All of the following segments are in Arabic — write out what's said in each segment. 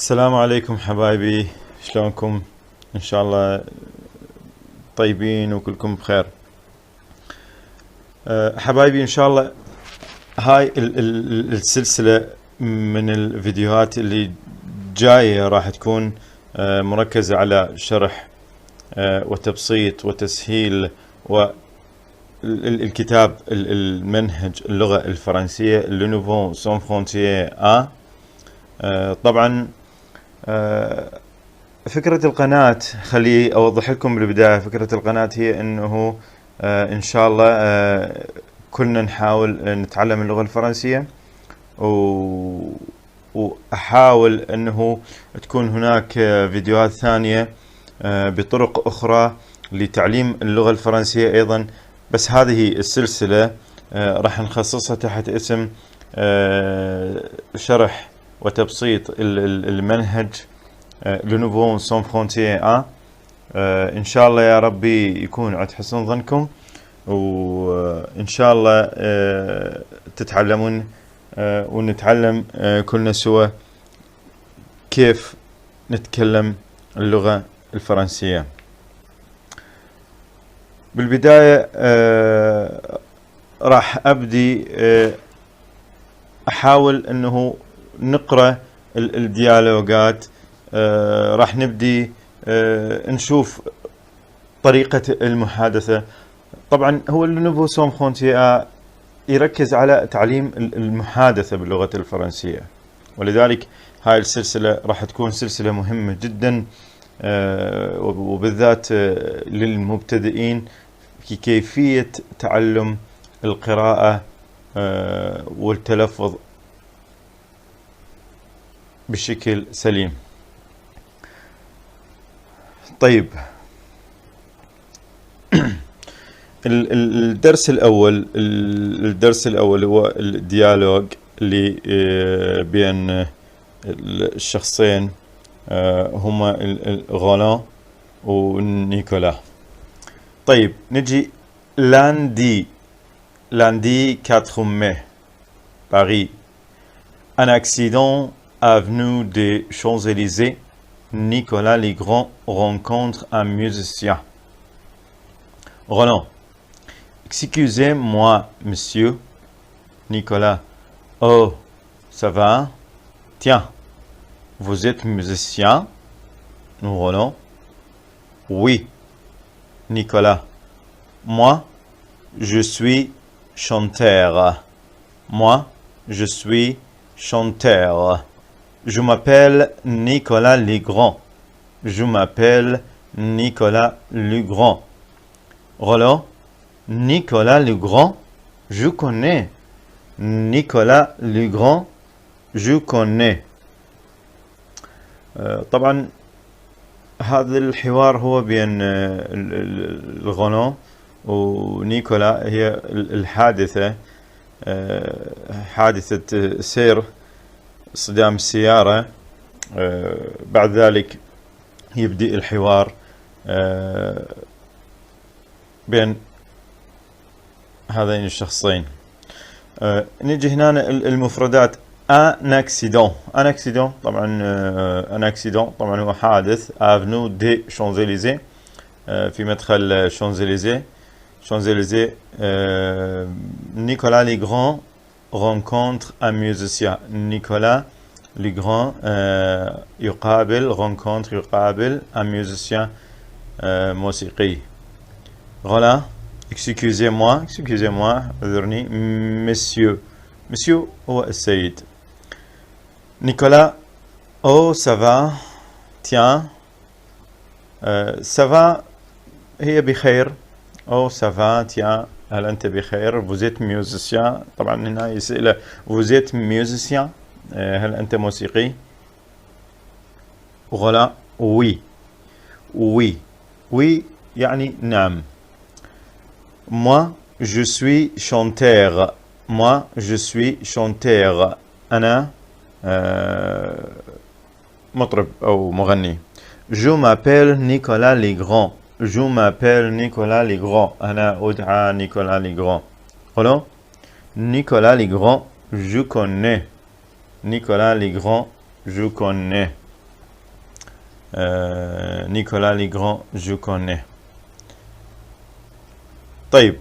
السلام عليكم حبايبي، شلونكم؟ ان شاء الله طيبين وكلكم بخير. حبايبي ان شاء الله هاي السلسلة من الفيديوهات اللي جاية راح تكون مركزة على شرح وتبسيط وتسهيل والكتاب المنهج اللغة الفرنسية Le Nouveau Sans Frontières A. طبعا فكرة القناة، خلي أوضح لكم بالبداية. فكرة القناة هي أنه إن شاء الله كلنا نحاول نتعلم اللغة الفرنسية، وأحاول أنه تكون هناك فيديوهات ثانية بطرق أخرى لتعليم اللغة الفرنسية أيضا. بس هذه السلسلة راح نخصصها تحت اسم شرح وتبسيط المنهج Le Nouveau Sans Frontières A. إن شاء الله يا ربي يكون عند حسن ظنكم، وإن شاء الله تتعلمون ونتعلم كلنا سوا كيف نتكلم اللغة الفرنسية. بالبداية راح أبدي أحاول أنه نقرأ الديالوجات. راح نبدي نشوف طريقة المحادثة. طبعا هو Le Nouveau Sans Frontières يركز على تعليم المحادثة باللغة الفرنسية، ولذلك هاي السلسلة راح تكون سلسلة مهمة جدا، وبالذات للمبتدئين في كيفية تعلم القراءة والتلفظ بشكل سليم. طيب، الدرس الأول هو الديالوج اللي بين الشخصين، هما غولان ونيكولا. طيب نجي lundi 4 mai Paris. Un accident avenue des Champs-Élysées. Nicolas Legrand rencontre un musicien. Roland: excusez-moi, monsieur. Nicolas: oh, ça va? Tiens, vous êtes musicien? Roland: oui. Nicolas: moi, je suis chanteur. Moi, je suis chanteur. Je m'appelle Nicolas Legrand. Je m'appelle Nicolas Legrand. Roland: Nicolas Legrand, je connais. Nicolas Legrand, je connais. طبعا هذا الحوار هو بين الغولان ونيكولا. هي الحادثة حادثة سير صدام السيارة. بعد ذلك يبدأ الحوار بين هذين الشخصين. نجي هنا المفردات. ان اكسيدون طبعا ان اكسيدون طبعا هو حادث. افنو دي شانزليزيه، في مدخل شانزليزيه. نيكولا ليغران rencontre un musicien. نيكولا ليغران يقابل un musicien موسيقي. Roland: excusez-moi اعذرني. monsieur هو السيد. نيكولا: oh ça va? tiens. ça va هي بخير. oh ça va tiens، هل أنت بخير؟ vous êtes musicien، طبعا هنا يسأله vous êtes musicien، هل أنت موسيقي؟ Roland: oui يعني نعم. moi je suis chanteur. أنا مطرب أو مغني. je m'appelle Nicolas Legrand. أنا أدعى نيكولا ليغران. Roland: Nicolas Legrand, je connais. نيكولا ليغران جو كوني. طيب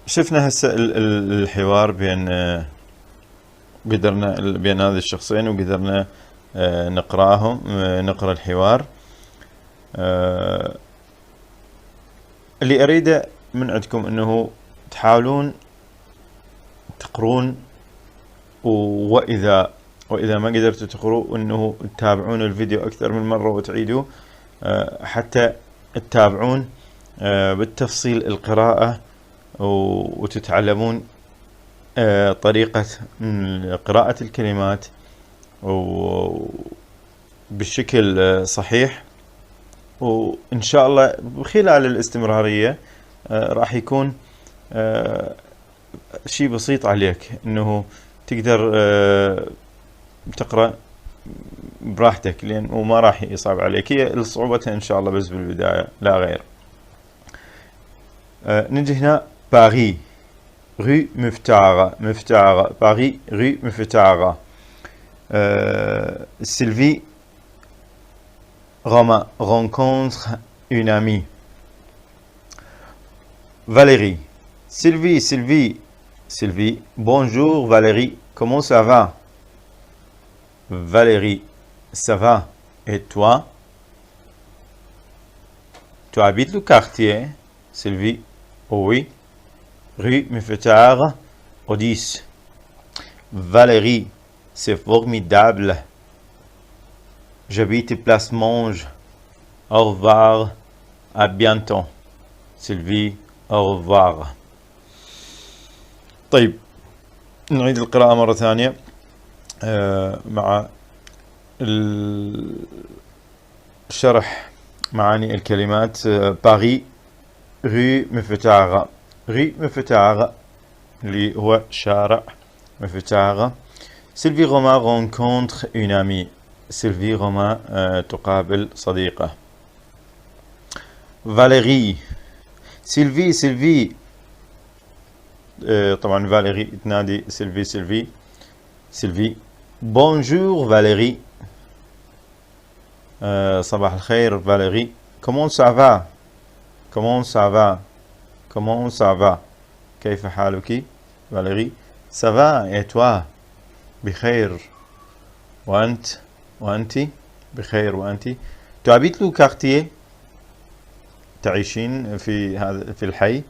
شفنا هسه الحوار بين قدرنا بين هذه الشخصين، وقدرنا نقرأهم، نقرأ الحوار. اللي أريده من عندكم أنه تحاولون تقرون، وإذا ما قدرتوا تقروا أنه تتابعون الفيديو أكثر من مرة وتعيدوا، حتى تتابعون بالتفصيل القراءة، وتتعلمون طريقة قراءة الكلمات وبشكل صحيح. وإن شاء الله خلال الاستمرارية راح يكون شيء بسيط عليك أنه تقدر تقرأ براحتك، لأن وما راح يصعب عليك. هي الصعوبة إن شاء الله بس بالبداية لا غير. نجي هنا باريس rue Mouffetard, Paris, rue Mouffetard. Sylvie rencontre une amie. Valérie. Sylvie. Bonjour Valérie, comment ça va? Valérie, ça va. Et toi? Tu habites le quartier? Sylvie, oui. Rue Mouffetard, au 10. Valérie, c'est formidable. J'habite Place Monge. Au revoir, à bientôt. Sylvie, au revoir. طيب نعيد القراءة مرة ثانية مع شرح معاني الكلمات. باريس rue Mouffetard. rue Mouffetard اللي هو شارع Mouffetard. سيلفي روما rencontre une amie. سيلفي روما تقابل صديقة. فاليري. سيلفي طبعا فاليري تنادي سيلفي. بونجور فاليري. صباح الخير فاليري. comment ça va كيف حالك فاليري؟ ça va et toi؟ بخير. وأنت بخير وأنت؟ tu habites le quartier؟ تعيشين في الحي؟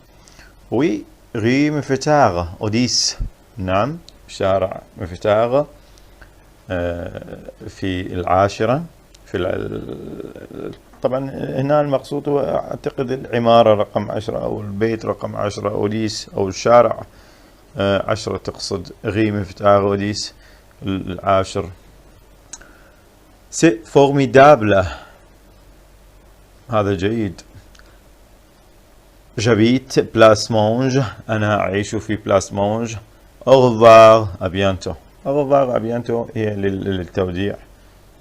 oui rue Mouffetard au 10. نعم شارع Mouffetard في العاشرة. طبعا هنا المقصود هو أعتقد العمارة رقم 10 أو البيت رقم 10 أوديس، أو الشارع 10 تقصد غي مفتاح أوديس العاشر. سي فورميدابل هذا جيد. جابيت بلاس مونج أنا أعيش في بلاس مونج. أوغفار أبيانتو. أوغفار أبيانتو هي للتوديع،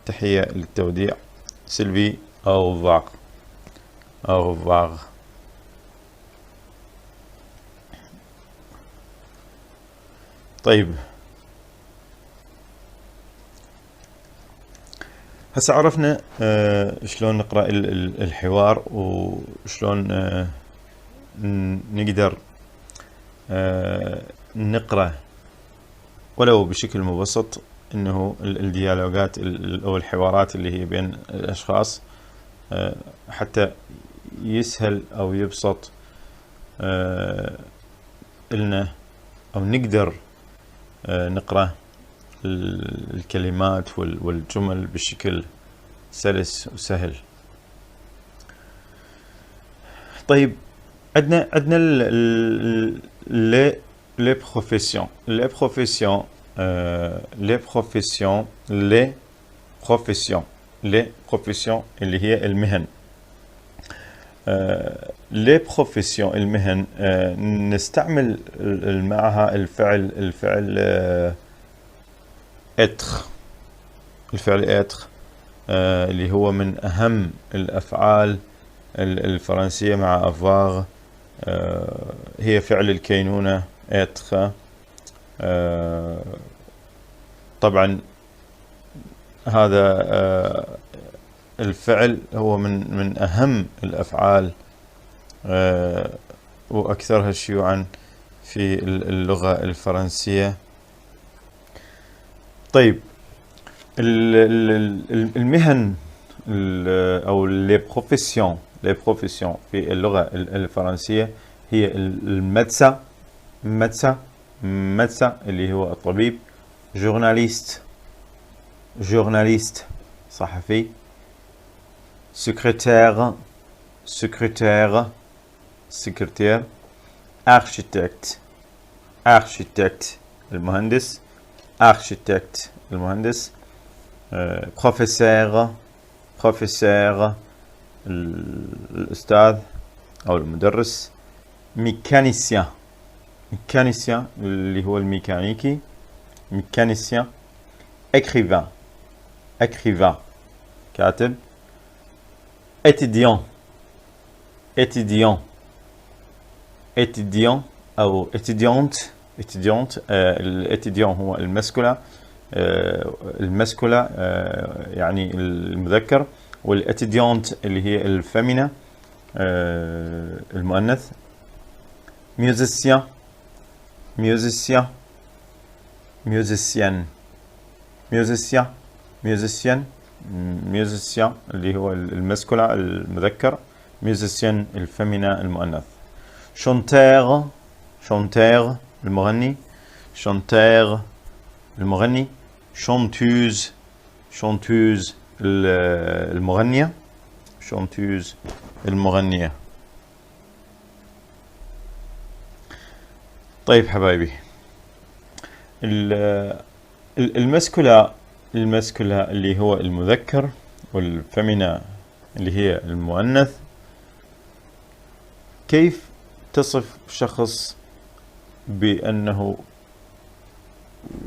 تحية للتوديع. سيلفي au revoir. طيب هسه عرفنا شلون نقرأ الحوار، وشلون نقدر نقرأ ولو بشكل مبسط انه الديالوجات او الحوارات اللي هي بين الاشخاص، حتى يسهل او يبسط لنا او نقدر نقرأ الكلمات والجمل بشكل سلس وسهل. طيب عندنا les professions اللي هي المهن. les professions المهن نستعمل معها الفعل être. الفعل être اللي هو من أهم الأفعال الفرنسية مع avoir هي فعل الكينونة être. طبعا هذا الفعل هو من أهم الأفعال وأكثرها شيوعا في اللغة الفرنسية. طيب المهن أو les professions في اللغة الفرنسية هي المدسة اللي هو الطبيب، جورناليست صحفي، سكرتير architecte المهندس، professeur الأستاذ أو المدرس، mécanicien اللي هو الميكانيكي، mécanicien، écrivain كاتب، étudiant أو étudiante. الإتيديون هو المسكولة يعني المذكر، والإتيديونت اللي هي الفيمينة المؤنث. musicien اللي هو المسكولة المذكر، musicien الفيمينة المؤنث. chanteur المغني، chanteuse المغنية. طيب حبايبي، المسكولة اللي هو المذكر، والفيمينا اللي هي المؤنث. كيف تصف شخص بأنه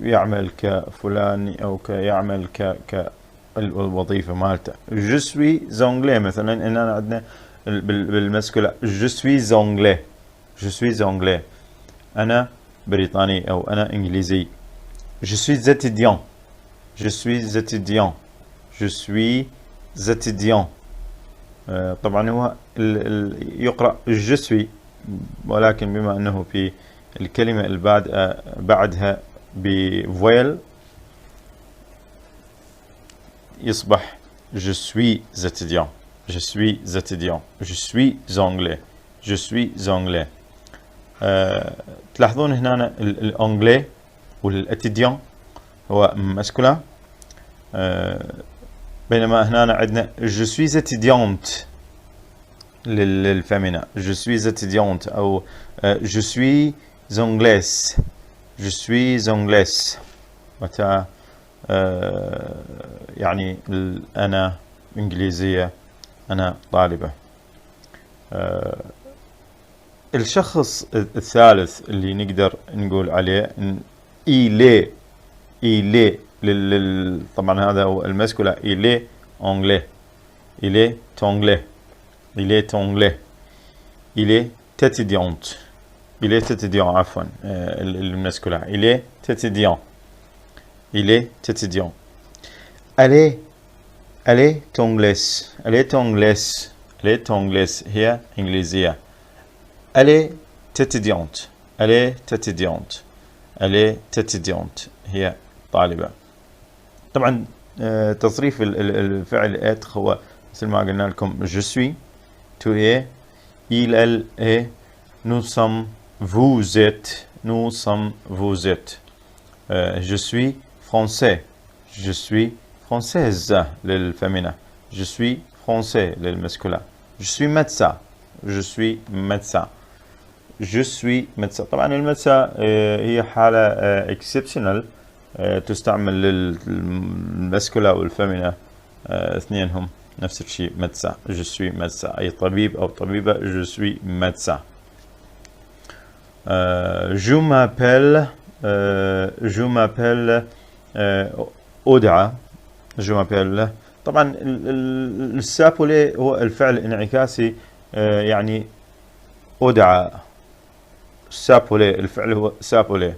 يعمل كفلاني أو يعمل الوظيفة مالته؟ je suis anglais مثلا، إن أنا عندنا بالمسكولة je suis anglais، أنا بريطاني أو أنا إنجليزي. je suis étudiant طبعا هو يقرأ je suis، ولكن بما أنه في الكلمة اللي بعدها بفويل يصبح je suis étudiant. je suis anglais. تلاحظون هنا الانجلي والاتيديون هو مسكولا، بينما هنا عندنا je suis étudiante للفيمينا، je suis étudiante أو je suis anglaise متى يعني أنا إنجليزية، أنا طالبة. الشخص الثالث اللي نقدر نقول عليه إيلي طبعا هذا هو المسكولة، إيلي أنجلي، إيلي تونجلي، إيلي تيتيديونت عفوا المسكولة، إيلي تيتيديون. ألي تونجليس هي إنجليزية. ألي تيتيديونت هي طالبة. طبعا تصريف الفعل être هو مثل ما قلنا لكم je suis، tu es، il، elle، est، nous sommes، vous êtes. je suis française للفيمينة، je suis français للمسكولة. je suis médecin. طبعا المدسة هي حالة exceptional تستعمل للمسكولة والفيمينة اثنينهم نفس الشيء، مدسة. je suis médecin أي طبيب أو طبيبة، je suis médecin. je m'appelle أدعى، je m'appelle. طبعا السابولي هو الفعل انعكاسي، يعني أدعى. سابولي الفعل هو سابولي.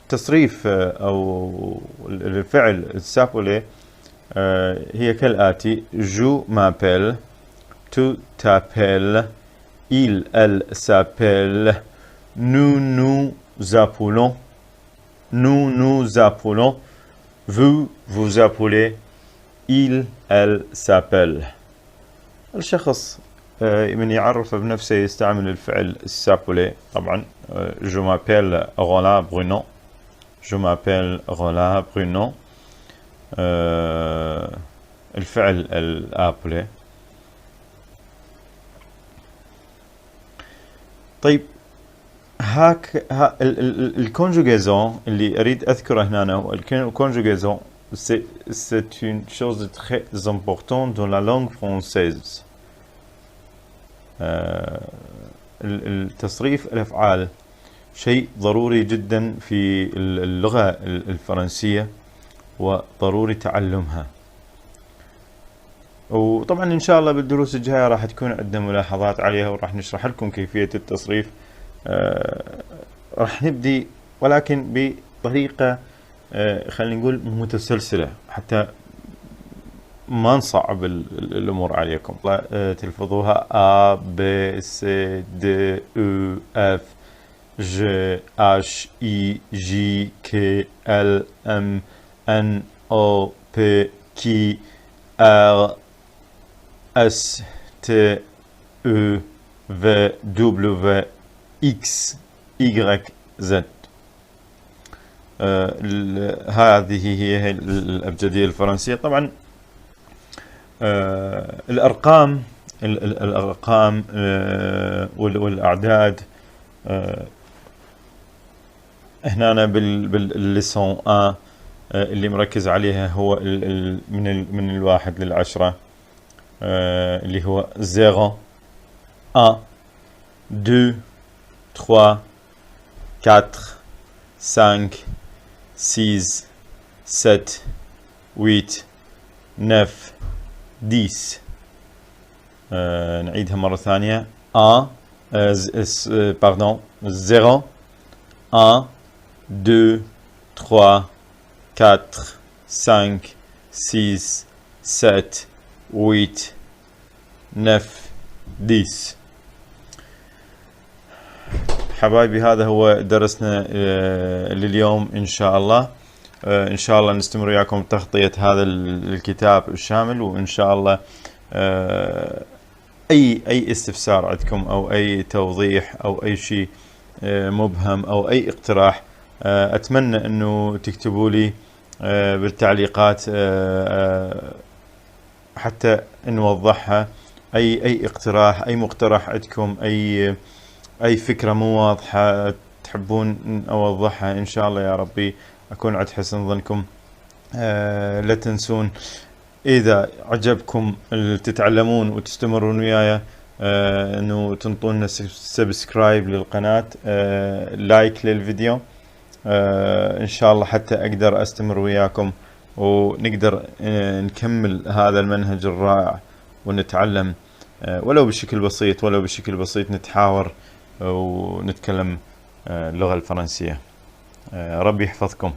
تصريف أو الفعل سابولي هي كالآتي: جو m'appelle, tu t'appelles, il elle s'appelle, nous nous appelons, nous nous appelons, vous vous appelez, il elle s'appelle. الشخص من يعرف بنفسه يستعمل الفعل سابولي. طبعا je m'appelle Roland Bruno، je m'appelle Roland Bruno. الفعل الابولي. طيب الكونجوغيزون اللي اريد اذكره هنا هو الكونجوغيزون. C'est une chose très importante dans la langue française. التصريف الافعال شيء ضروري جدا في اللغة الفرنسية، وضروري تعلمها. وطبعا ان شاء الله بالدروس الجاية راح تكون عندنا ملاحظات عليها، وراح نشرح لكم كيفية التصريف. راح نبدي ولكن بطريقة خلينا نقول متسلسلة حتى ما نصعب الامور عليكم. تلفظوها A B C D E F G H I J K L M N O P Q R S T E V W X Y Z. هذه هي الأبجدية الفرنسية. طبعا الأرقام والأعداد هنا بالليسون A اللي مركز عليها هو من 1 ل10 اللي هو 0 1 2 3 4 5 6 7 8 9 10. نعيدها مرة ثانية. 1 pardon 0 1 2 3 4 5 6 7 8 9 10. حبايبي هذا هو درسنا لليوم إن شاء الله. إن شاء الله نستمر وياكم بتغطية هذا الكتاب الشامل، وإن شاء الله أي استفسار عندكم أو أي توضيح أو أي شيء مبهم أو أي اقتراح أتمنى أنه تكتبوا لي بالتعليقات حتى نوضحها. أي اقتراح، أي مقترح عندكم، أي فكرة مو واضحة تحبون أوضحها، إن شاء الله يا ربي أكون عند حسن ظنكم. لا تنسون إذا عجبكم تتعلمون وتستمرون وياي أنه تنطونا سبسكرايب للقناة، لايك للفيديو، إن شاء الله حتى أقدر أستمر وياكم ونقدر نكمل هذا المنهج الرائع ونتعلم ولو بشكل بسيط نتحاور ونتكلم اللغة الفرنسية. ربي يحفظكم.